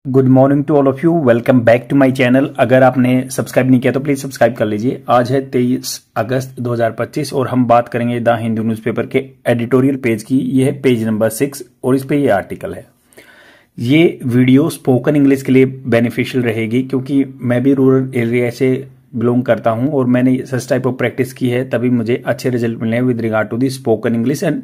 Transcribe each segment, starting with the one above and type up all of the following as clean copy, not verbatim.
Good morning to all of you. Welcome back to my channel. अगर आपने subscribe नहीं किया तो प्लीज सब्सक्राइब कर लीजिए। आज है 23 अगस्त 2025 और हम बात करेंगे द हिंदू न्यूज़पेपर के एडिटोरियल पेज की। ये है पेज नंबर 6 और इस पे ये आर्टिकल है। ये वीडियो स्पोकन इंग्लिश के लिए बेनिफिशियल रहेगी क्योंकि मैं भी रूरल एरिया से बिलोंग करता हूं और मैंने सच टाइप ऑफ प्रैक्टिस की है, तभी मुझे अच्छे रिजल्ट मिले हैं with regard to the spoken English. And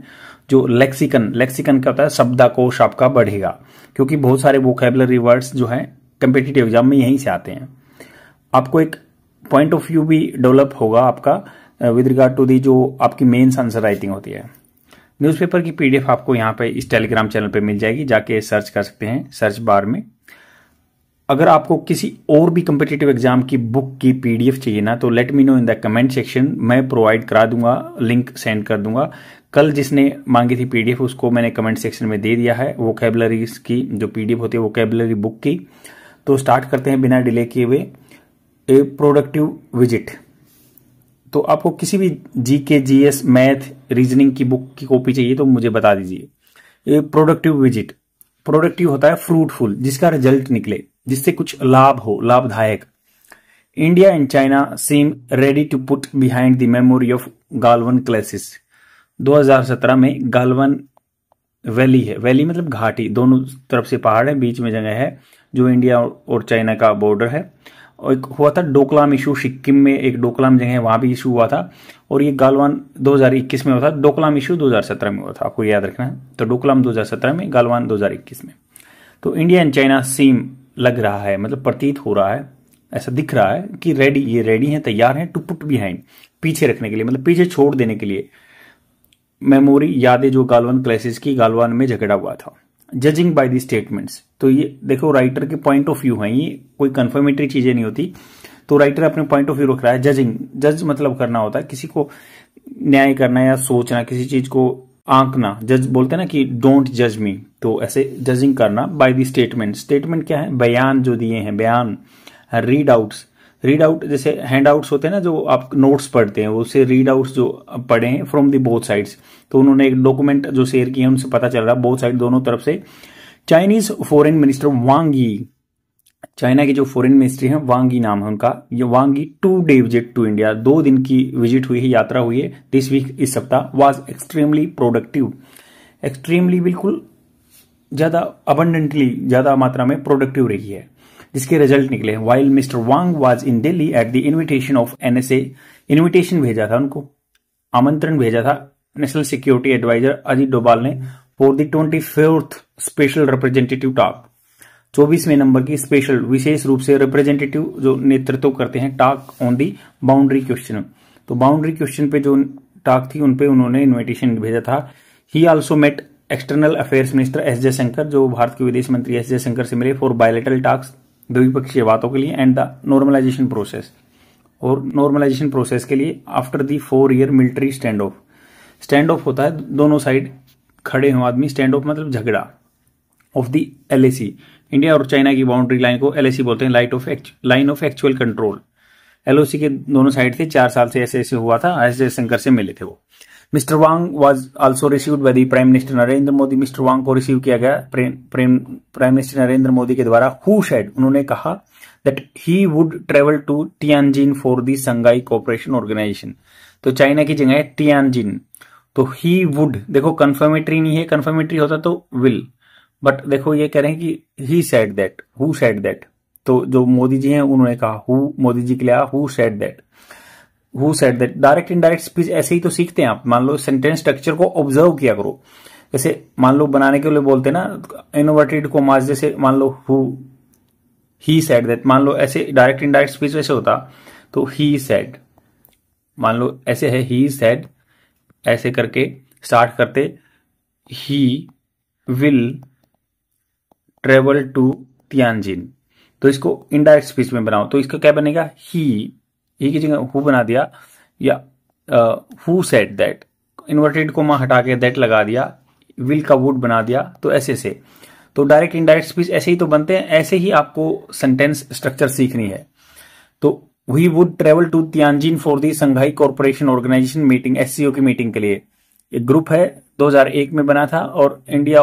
जो लेक्सिकन क्या होता है, शब्दकोश आपका बढ़ेगा क्योंकि बहुत सारे वोकैबुलरी वर्ड्स जो हैं कम्पिटिटिव एग्जाम में यहीं से आते हैं। आपको एक पॉइंट ऑफ व्यू भी डेवलप होगा आपका विद रिगार्ड टू दी जो आपकी मेंस आंसर राइटिंग होती है। न्यूज़पेपर की पीडीएफ आपको यहाँ पे इस टेलीग्राम चैनल पे मिल जाएगी, जाके सर्च कर सकते हैं सर्च बार में। अगर आपको किसी और भी कम्पिटिटिव एग्जाम की बुक की पीडीएफ चाहिए ना तो let me know in the comment section, मैं प्रोवाइड करा दूंगा, लिंक सेंड कर दूंगा। कल जिसने मांगी थी पीडीएफ उसको मैंने कमेंट सेक्शन में दे दिया है वोकैबुलरीज की जो पीडीएफ होती है वोकैबुलरी बुक की। तो स्टार्ट करते हैं बिना डिले किए हुए। ए प्रोडक्टिव विजिट। तो आपको किसी भी जीके, जीएस, मैथ, रीजनिंग की बुक की कॉपी चाहिए तो मुझे बता दीजिए। ए प्रोडक्टिव विजिट। प्रोडक्टिव होता है फ्रूटफुल, जिसका रिजल्ट निकले, जिससे कुछ लाभ हो, लाभदायक। India and China seem ready to put behind the memory of Galwan clashes. 2017 में गालवन वैली है, वैली मतलब घाटी, दोनों तरफ से पहाड़ है, बीच में जगह है जो इंडिया और चाइना का बॉर्डर है। और एक हुआ था डोकलाम इशू, सिक्किम में एक डोकलाम जगह है वहां भी इशू हुआ था। और ये गालवान 2021 में हुआ था, डोकलाम इशू 2017 में हुआ था, आपको याद रखना है। तो डोकलाम 2017 में, गालवान 2021 में। तो इंडिया एंड चाइना सीम लग रहा है, मतलब प्रतीत हो रहा है, ऐसा दिख रहा है कि ये रेडी है, तैयार है टू पुट बिहाइंड, पीछे रखने के लिए, मतलब पीछे छोड़ देने के लिए मेमोरी, यादें जो गालवान क्लासेस की गालवान में झगड़ा हुआ था। Judging by the statements. तो ये देखो राइटर के पॉइंट ऑफ व्यू है, ये कोई कंफर्मेटरी चीजें नहीं होती। तो राइटर अपने पॉइंट ऑफ व्यू रख रहा है। जजिंग, जज मतलब करना होता है, किसी को न्याय करना या सोचना, किसी चीज को आंकना। जज बोलते हैं ना कि डोंट जज मी, तो ऐसे जजिंग करना बाय द स्टेटमेंट। स्टेटमेंट क्या है? बयान जो दिए हैं, बयान। रीड आउट्स, रीड आउट जैसे हैंड आउट्स होते हैं ना, जो आप नोट्स पढ़ते हैं, वो से रीड आउट्स जो पढ़े हैं फ्रॉम दी बोथ साइड्स। तो उन्होंने एक डॉक्यूमेंट जो शेयर किए हैं उनसे पता चल रहा है बोथ साइड, दोनों तरफ से। चाइनीज फॉरेन मिनिस्टर वांग यी, चाइना की जो फॉरेन मिनिस्ट्री है वांग यी नाम है उनका, ये वांग यी 2 डे विजिट टू इंडिया, 2 दिन की विजिट हुई है, यात्रा हुई है दिस वीक, इस सप्ताह। Was extremely productive. एक्सट्रीमली बिल्कुल ज्यादा, अबंडेंटली ज्यादा मात्रा में प्रोडक्टिव रही है, जिसके रिजल्ट निकले। While mister Wang was in Delhi at the invitation of NSA, invitation भेजा था उनको, आमंत्रण भेजा था national security adviser Ajit Doval ने for the 24th special representative talk, 24वें नंबर की स्पेशल, विशेष रूप से रिप्रेजेंटेटिव जो नेतृत्व करते हैं, talk on the boundary question. तो बाउंड्री क्वेश्चन पे जो टॉक थी उनपे उन्होंने इन्विटेशन भेजा था। He also met external affairs minister S Jaishankar, जो भारत के विदेश मंत्री एस जयशंकर से मिले फॉर बायलैटरल टॉक्स, द्विपक्षीय बातों के लिए। एंड द नॉर्मलाइजेशन प्रोसेस, और नॉर्मलाइजेशन प्रोसेस के लिए after the 4 year military stand of. Stand of होता है दोनों साइड खड़े हो आदमी, स्टैंड ऑफ मतलब झगड़ा। ऑफ द एलएसी, इंडिया और चाइना की बाउंड्री लाइन को एलएसी बोलते हैं, line of actual control. LOC के दोनों साइड थे, 4 साल से ऐसे हुआ था, एस जयशंकर से मिले थे वो। Mister Wang was also received by the prime minister Narendra Modi, mister वांग को रिसीव किया गया प्राइम मिनिस्टर नरेंद्र मोदी के द्वारा। हु सेड, उन्होंने कहा that he would travel to Tianjin for the Shanghai cooperation organisation. तो चाइना की जगह है टियानजिन, तो ही वुड, देखो कंफर्मेटरी नहीं है, कंफर्मेटरी होता तो विल, बट देखो ये कह रहे हैं कि he said that, who said that. तो जो मोदी जी हैं उन्होंने कहा, हु मोदी जी के लिए who said that, who said that. Direct indirect speech ऐसे ही तो सीखते हैं आप। मान लो सेंटेंस स्ट्रक्चर को ऑब्जर्व किया करो, जैसे मान लो बनाने के लिए बोलते हैं ना इनवर्टेड कोमास, जैसे मान लो हु, ही सेड दैट, मान लो ऐसे डायरेक्ट इनडायरेक्ट स्पीच वैसे होता तो ही सेड, मान लो ऐसे है ही सेड, ऐसे करके स्टार्ट करते, he will travel to Tianjin. तो इसको इनडायरेक्ट स्पीच में बनाओ, तो इसका क्या बनेगा? ही की जगह हु बना दिया, या who said that, inverted coma हटा के दैट लगा दिया, विल का वुड बना दिया, तो ऐसे से। तो डायरेक्ट इनडायरेक्ट स्पीच ऐसे ही तो बनते हैं, ऐसे ही आपको सेंटेंस स्ट्रक्चर सीखनी है। तो we would travel to Tianjin for the Shanghai corporation organisation meeting, SCO की मीटिंग के लिए। एक ग्रुप है 2001 में बना था, और इंडिया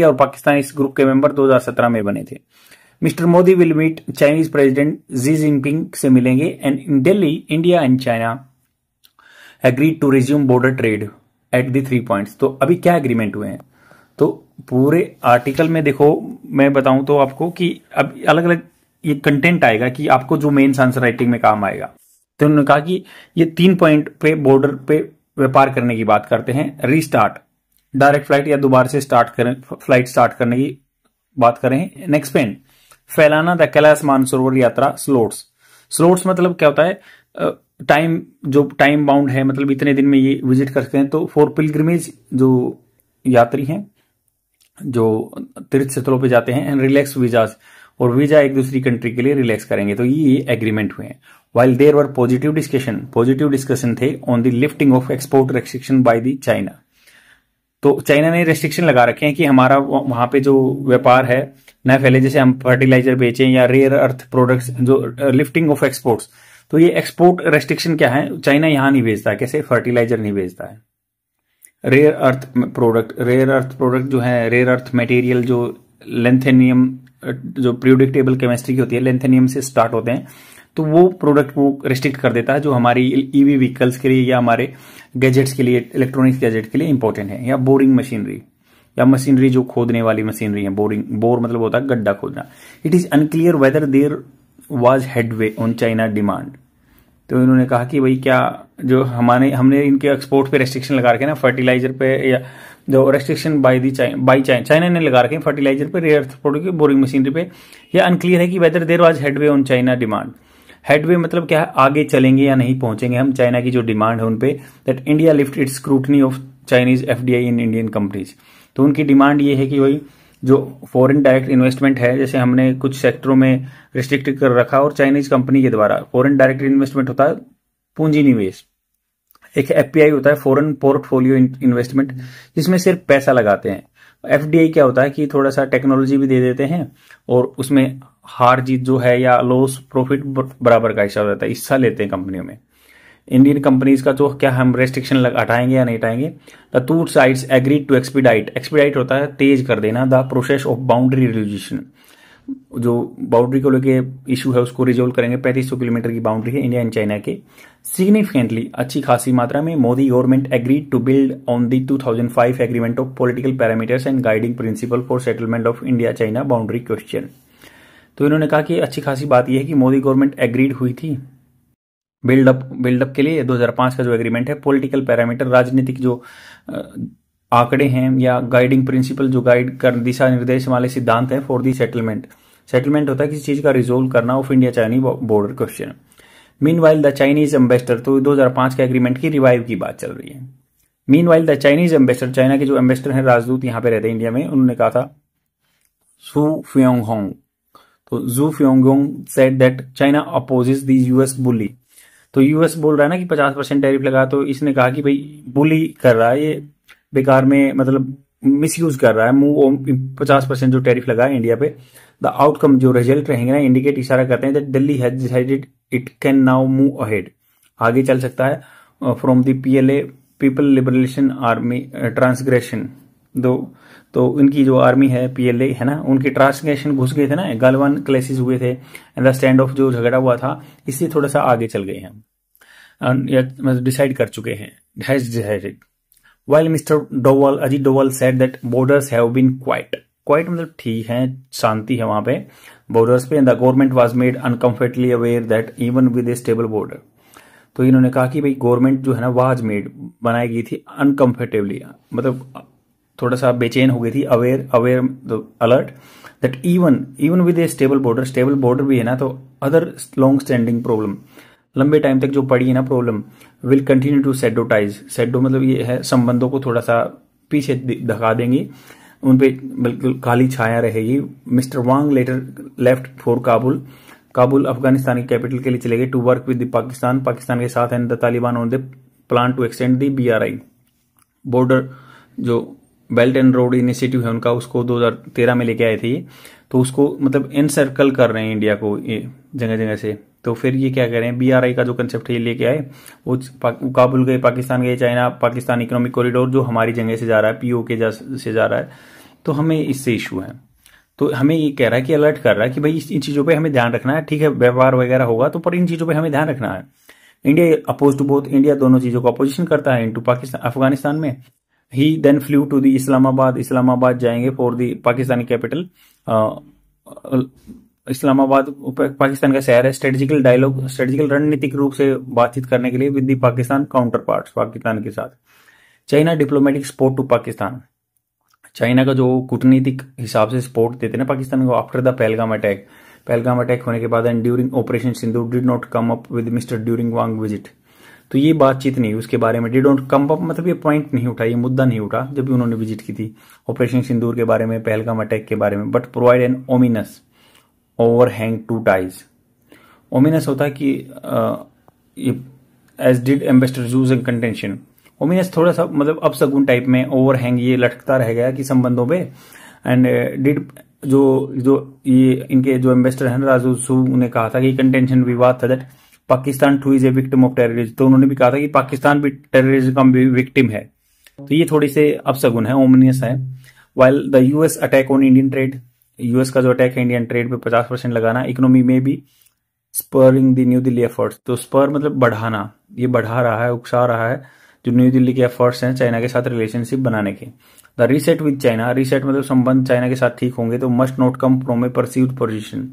और पाकिस्तान इस ग्रुप के मेंबर 2017 में बने थे। Mr Modi will meet Chinese president Xi Jinping से मिलेंगे, and in Delhi India and China agreed to resume border trade at the 3 points. तो अभी क्या एग्रीमेंट हुए हैं, तो पूरे आर्टिकल में देखो, मैं बताऊं तो आपको कि अब अलग अलग ये कंटेंट आएगा कि आपको जो मेन आंसर राइटिंग में काम आएगा। तो उन्होंने कहा कि ये 3 पॉइंट पे बॉर्डर पे व्यापार करने की बात करते हैं। रीस्टार्ट, डायरेक्ट फ्लाइट या दोबारा से फ्लाइट स्टार्ट करने की बात करें। एक्सपेंड, फैलाना द कैलाश मानसरोवर यात्रा स्लोट्स मतलब क्या होता है, टाइम, जो टाइम बाउंड है, मतलब इतने दिन में ये विजिट कर सकते हैं। तो फॉर पिलग्रिमेज, जो यात्री हैं जो तीर्थ स्थलों पे जाते हैं, एंड रिलैक्स वीजाज, और वीजा एक दूसरी कंट्री के लिए रिलैक्स करेंगे। तो ये एग्रीमेंट हुए हैं। While there were positive discussion थे on the lifting of export restriction by the China. तो चाइना ने रेस्ट्रिक्शन लगा रखे हैं कि हमारा वहां पे जो व्यापार है न फैले, जैसे हम फर्टिलाइजर बेचें या रेयर अर्थ प्रोडक्ट्स, जो लिफ्टिंग ऑफ एक्सपोर्ट्स। तो ये एक्सपोर्ट रेस्ट्रिक्शन क्या है, चाइना यहां नहीं भेजता है, कैसे फर्टिलाइजर नहीं भेजता है। रेयर अर्थ प्रोडक्ट जो है, रेयर अर्थ मटेरियल जो लेंथेनियम, जो पीरियोडिक टेबल केमिस्ट्री की होती है, लेंथेनियम से स्टार्ट होते हैं, तो वो प्रोडक्ट वो रिस्ट्रिक्ट कर देता है, जो हमारी ईवी व्हीकल्स के लिए या हमारे गैजेट्स के लिए, इलेक्ट्रॉनिक्स गैजेट के लिए इंपॉर्टेंट है। या बोरिंग मशीनरी, या मशीनरी जो खोदने वाली मशीनरी है, बोर मतलब होता है गड्ढा खोदना। It is unclear whether there was headway on China demand. तो इन्होंने कहा कि भाई क्या जो हमने इनके एक्सपोर्ट पे रेस्ट्रिक्शन लगा रखे ना, फर्टिलाइजर पे, या जो रेस्ट्रिक्शन बाय चाइना ने लगा रखे फर्टिलाइजर पे, रेयर अर्थ प्रोडक्ट पे, बोरिंग मशीनरी पे, यह अनक्लियर है कि whether there was headway on China demand. Headway मतलब क्या है, आगे चलेंगे या नहीं पहुंचेंगे हम चाइना की जो डिमांड है उन पे। That India lift it's scrutiny of Chinese FDI in Indian companies. तो उनकी डिमांड ये है कि भाई जो फॉरेन डायरेक्ट इन्वेस्टमेंट है, जैसे हमने कुछ सेक्टरों में रिस्ट्रिक्ट कर रखा, और चाइनीज कंपनी के द्वारा फॉरेन डायरेक्ट इन्वेस्टमेंट होता है पूंजी निवेश, एक एफपीआई होता है फॉरेन पोर्टफोलियो इन्वेस्टमेंट, जिसमें सिर्फ पैसा लगाते हैं। एफडीआई क्या होता है कि थोड़ा सा टेक्नोलॉजी भी दे देते हैं, और उसमें हार जीत जो है या लॉस प्रॉफिट बराबर का हिसाब रहता है, हिस्सा लेते हैं कंपनियों में। इंडियन कंपनीज का तो क्या हम रेस्ट्रिक्शन हटाएंगे या नहीं हटाएंगे। The two sides agreed to expedite होता है तेज कर देना, the process of boundary resolution, जो बाउंड्री को लेके इशू है उसको रिजोल्व करेंगे। 3500 किलोमीटर की बाउंड्री है इंडिया एंड चाइना के। सिग्निफिकेंटली, अच्छी खासी मात्रा में, Modi government agreed to build on the 2005 agreement of political parameters and guiding principle for settlement of India China boundary question. तो इन्होंने कहा कि अच्छी खासी बात यह है कि मोदी गवर्नमेंट एग्रीड हुई थी बिल्डअप के लिए 2005 का जो एग्रीमेंट है, पॉलिटिकल पैरामीटर, राजनीतिक जो आंकड़े हैं, या गाइडिंग प्रिंसिपल जो गाइड कर दिशा निर्देश वाले सिद्धांत हैं, फॉर दी सेटलमेंट होता है किसी चीज का रिजोल्व करना of India China border question. Meanwhile the Chinese ambassador, तो 2005 के एग्रीमेंट की रिवाइव की बात चल रही है। Meanwhile the Chinese ambassador, China के जो एम्बेसडर हैं, राजदूत यहाँ पे रहते हैं इंडिया में, उन्होंने कहा था सू फ्योंगहोंग, तो Xu Feihong said that China opposes the US bully. तो यूएस बोल रहा है ना कि 50% टैरिफ लगा, तो इसने कहा कि भाई बुली कर रहा है, ये बेकार में मतलब मिसयूज कर रहा है, 50% जो टैरिफ लगा है इंडिया पे। द आउटकम, जो रिजल्ट रहेंगे ना, इंडिकेट, इशारा करते हैं that Delhi has decided it can now move ahead, आगे चल सकता है from the PLA people liberation army transgression. तो इनकी जो आर्मी है पीएलए है ना, उनकी ट्रांसग्रेशन घुस गए थे ना, गलवान क्लेसेस हुए थे, एंड द स्टैंड ऑफ जो झगड़ा हुआ था, इससे थोड़ा सा आगे चल गए हैं, डिसाइड कर चुके हैं, has decided. While Mr. Doval, Ajit Doval said that borders have been quiet मतलब ठीक है, शांति है वहां पे बॉर्डर्स पे, and the government was made uncomfortably aware that even with a stable border। तो इन्होंने कहा कि भाई गवर्नमेंट जो है ना, वाज मेड, बनाई गई थी, अनकंफर्टेबली मतलब थोड़ा सा बेचैन हो गई थी, aware alert, that even with a stable border भी है ना, तो अदर लॉन्ग स्टैंडिंग प्रॉब्लम, लंबे टाइम तक जो पड़ी है ना problem, will continue to shadow मतलब ये है संबंधों को थोड़ा सा पीछे धका देंगी, उनपे बिल्कुल काली छाया रहेगी। Mr Wang later left for Kabul Afghanistan की कैपिटल के लिए चले गए, टू वर्क विद पाकिस्तान के साथ, and the Taliban on the plan to extend the BRI border, जो बेल्ट एंड रोड इनिशिएटिव है उनका, उसको 2013 में लेके आए थे, तो उसको मतलब एनसर्कल कर रहे हैं इंडिया को, ये जगह जगह से तो फिर ये क्या कह रहे हैं, BRI का जो कंसेप्ट है ये लेके आए, वो काबुल गए, पाकिस्तान गए, चाइना पाकिस्तान इकोनॉमिक कॉरिडोर जो हमारी जगह से जा रहा है, POK से जा रहा है, तो हमें इससे इशू है। तो हमें ये कह रहा है कि अलर्ट कर रहा है कि भाई इन चीज़ों पे हमें ध्यान रखना है। ठीक है, व्यापार वगैरह होगा तो, पर इन चीज़ों पे हमें ध्यान रखना है। India oppose to both, India दोनों चीज़ों को अपोजिशन करता है इनटू पाकिस्तान अफगानिस्तान में। He then flew to the Islamabad जाएंगे for the Pakistani capital. Islamabad Pakistan का शहर है। स्ट्रेटेजिकल डायलॉग, स्ट्रेटेजिकल रणनीतिक रूप से बातचीत करने के लिए with the Pakistan counterpart, Pakistan के साथ। China diplomatic support to Pakistan, China का जो कूटनीतिक हिसाब से सपोर्ट देते ना पाकिस्तान को आफ्टर द पहलगाम अटैक होने के बाद and during operation Sindoor did not come up with mister during Wang visit. तो ये बातचीत नहीं, उसके बारे में डिड नॉट कम अप मतलब ये पॉइंट नहीं उठा, ये मुद्दा नहीं उठा जब भी उन्होंने विजिट की थी ऑपरेशन सिंदूर के बारे में, पहलगाम अटैक के बारे में। But provide an ominous overhang to ties. Ominous होता है कि एज डिड एम्बेसडर जूज एंड कंटेंशन। ओमिनस थोड़ा सा मतलब अपसगुन टाइप में, ओवरहैंग ये लटकता रह गया कि संबंधों पे। एंड डिड जो ये इनके जो एम्बेसडर हैं राजू सू ने कहा था कि कंटेंशन विवाद था that Pakistan two is a victim of terrorism. तो उन्होंने भी कहा था कि पाकिस्तान भी टेररिज्म का विक्टिम है। तो ये थोड़ी से अपसगुन है, ओमिनियस है। While the US attack on Indian trade, US का जो अटैक है इंडियन ट्रेड पे 50% लगाना, इकोनॉमी में भी spurring the new Delhi efforts. तो स्पर मतलब बढ़ाना, ये बढ़ा रहा है, उकसा रहा है जो न्यू दिल्ली के एफर्ट्स हैं चाइना के साथ रिलेशनशिप बनाने के। The reset with China, reset मतलब संबंध चाइना के साथ ठीक होंगे तो must not come from A perceived position.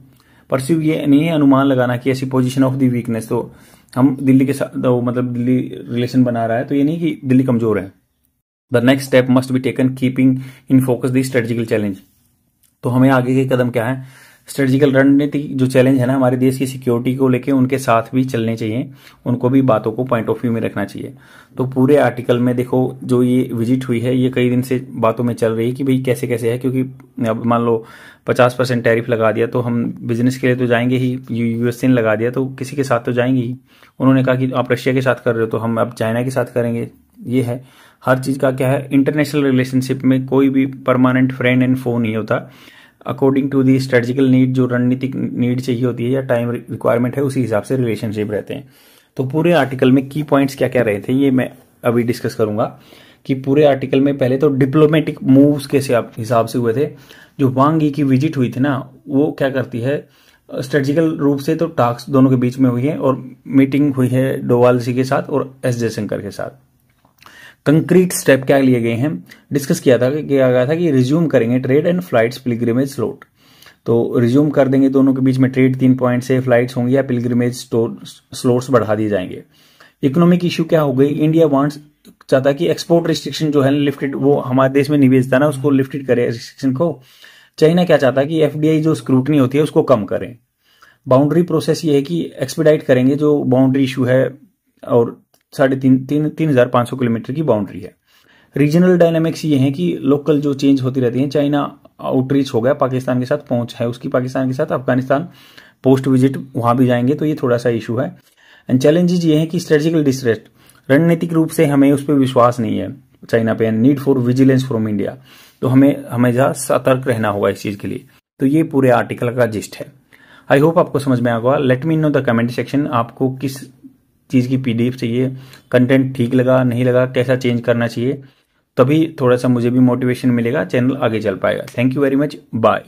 Perceive ये नहीं है अनुमान लगाना कि ऐसी पोजीशन ऑफ द वीकनेस। तो हम दिल्ली के साथ मतलब दिल्ली रिलेशन बना रहा है तो ये नहीं कि दिल्ली कमजोर है। The next step must be taken keeping in focus the strategical challenge. तो हमें आगे के कदम क्या है, स्ट्रेटेजिकल रणनीति जो चैलेंज है ना हमारे देश की सिक्योरिटी को लेके, उनके साथ भी चलने चाहिए, उनको भी बातों को पॉइंट ऑफ व्यू में रखना चाहिए। तो पूरे आर्टिकल में देखो जो ये विजिट हुई है ये कई दिन से बातों में चल रही है कि भाई कैसे कैसे है, क्योंकि अब मान लो 50% टैरिफ लगा दिया तो हम बिजनेस के लिए तो जाएंगे ही, US ने लगा दिया तो किसी के साथ तो जाएंगे ही। उन्होंने कहा कि आप रशिया के साथ कर रहे हो तो हम अब चाइना के साथ करेंगे। ये है हर चीज का क्या है, इंटरनेशनल रिलेशनशिप में कोई भी परमानेंट फ्रेंड एंड फो नहीं होता। According to the strategical need, जो रणनीतिक नीड चाहिए होती है या टाइम रिक्वायरमेंट है, उसी हिसाब से रिलेशनशिप रहते हैं। तो पूरे आर्टिकल में की पॉइंट्स क्या क्या रहे थे ये मैं अभी डिस्कस करूंगा कि पूरे आर्टिकल में पहले तो डिप्लोमेटिक मूव्स के हिसाब से हुए थे। जो वांग यी की विजिट हुई थी ना, वो क्या करती है स्ट्रेटेजिकल रूप से तो टास्क दोनों के बीच में हुई है और मीटिंग हुई है डोवाल जी के साथ और S जयशंकर के साथ। कंक्रीट स्टेप क्या लिए गए हैं डिस्कस किया गया था कि रिज्यूम करेंगे trade and flights pilgrimage slot. तो रिज्यूम कर देंगे दोनों के बीच में ट्रेड 3 पॉइंट से, फ्लाइट्स होंगी या पिलग्रिमेज स्लॉट्स बढ़ा दिए जाएंगे। इकोनॉमिक इश्यू क्या हो गई, इंडिया वांट्स चाहता कि एक्सपोर्ट रिस्ट्रिक्शन जो है लिफ्टेड, वो हमारे देश में नहीं बेचता ना, उसको लिफ्टेड करे रिस्ट्रिक्शन को। चाइना क्या चाहता है कि FDI जो स्क्रूटनी होती है उसको कम करें। बाउंड्री प्रोसेस ये है कि एक्सपीडाइट करेंगे जो बाउंड्री इशू है, और 3,500 किलोमीटर की बाउंड्री है। रीजनल डायनामिक्स ये है कि लोकल जो चेंज होती रहती है। चाइना आउटरीच हो गया पाकिस्तान के साथ, पहुंच है उसकी पाकिस्तान के साथ, अफगानिस्तान पोस्ट विजिट वहां भी जाएंगे तो ये थोड़ा सा इशू है। एंड चैलेंजेस ये है कि स्ट्रेटेजिकल डिस्ट्रेस्ट, रणनीतिक रूप से हमें उस पर विश्वास नहीं है चाइना पे। Need for vigilance from India, तो हमें हमेशा सतर्क रहना होगा इस चीज के लिए। तो ये पूरे आर्टिकल का जिस्ट है। आई होप आपको समझ में आ गया। Let me know the comment section, आपको किस चीज की PDF चाहिए, कंटेंट ठीक लगा नहीं लगा, कैसा चेंज करना चाहिए, तभी थोड़ा सा मुझे भी मोटिवेशन मिलेगा, चैनल आगे चल पाएगा। Thank you very much, bye.